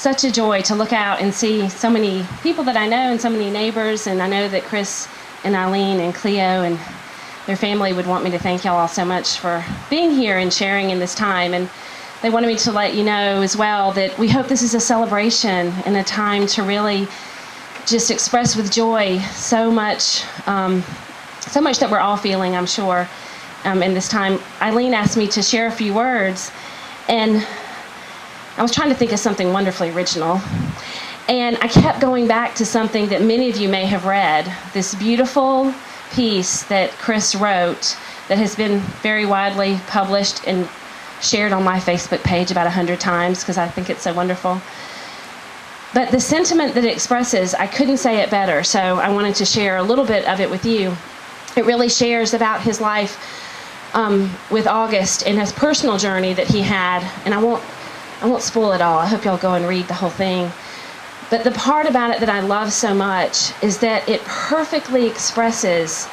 such a joy to look out and see so many people that I know and so many neighbors, and I know that Chris and Eileen and Cleo and their family would want me to thank y'all all so much for being here and sharing in this time. And they wanted me to let you know as well that we hope this is a celebration and a time to really just express with joy so much that we're all feeling, I'm sure, in this time. Eileen asked me to share a few words, and I was trying to think of something wonderfully original. And I kept going back to something that many of you may have read, this beautiful piece that Chris wrote that has been very widely published and shared on my Facebook page about 100 times because I think it's so wonderful. But the sentiment that it expresses, I couldn't say it better, so I wanted to share a little bit of it with you. It really shares about his life with August and his personal journey that he had, and I won't spoil it all. I hope y'all go and read the whole thing. But the part about it that I love so much is that it perfectly expresses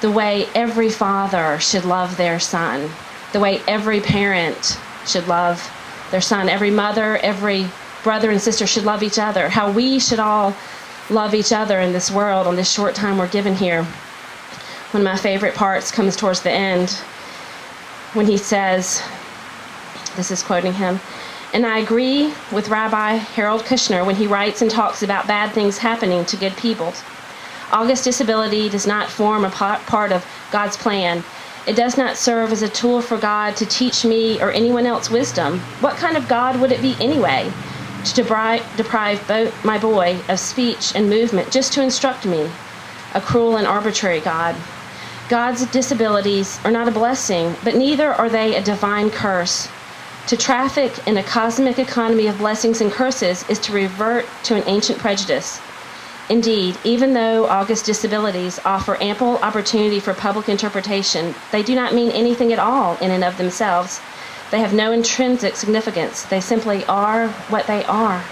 the way every father should love their son, the way every parent should love their son, every mother, every brother and sister should love each other, how we should all love each other in this world on this short time we're given here. One of my favorite parts comes towards the end when he says, this is quoting him, "And I agree with Rabbi Harold Kushner when he writes and talks about bad things happening to good people. August's disability does not form a part of God's plan. It does not serve as a tool for God to teach me or anyone else wisdom. What kind of God would it be anyway, to deprive my boy of speech and movement just to instruct me? A cruel and arbitrary God. God's disabilities are not a blessing, but neither are they a divine curse. To traffic in a cosmic economy of blessings and curses is to revert to an ancient prejudice. Indeed, even though August's disabilities offer ample opportunity for public interpretation, they do not mean anything at all in and of themselves. They have no intrinsic significance. They simply are what they are.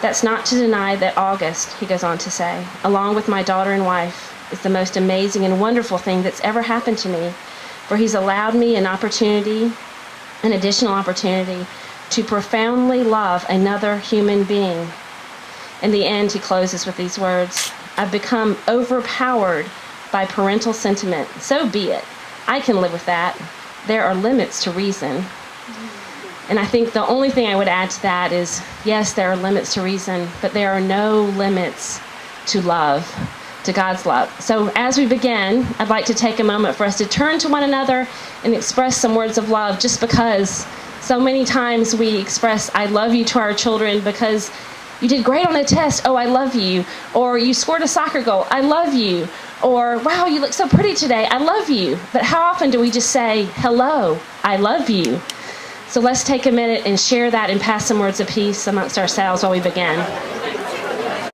That's not to deny that August," he goes on to say, "along with my daughter and wife, is the most amazing and wonderful thing that's ever happened to me, for he's allowed me an additional opportunity to profoundly love another human being." In the end, he closes with these words, "I've become overpowered by parental sentiment. So be it. I can live with that. There are limits to reason." And I think the only thing I would add to that is, yes, there are limits to reason, but there are no limits to love, to God's love. So as we begin, I'd like to take a moment for us to turn to one another and express some words of love, just because so many times we express "I love you" to our children because you did great on the test, "Oh, I love you," or you scored a soccer goal, "I love you," or "Wow, you look so pretty today, I love you." But how often do we just say, "Hello, I love you"? So let's take a minute and share that and pass some words of peace amongst ourselves while we begin.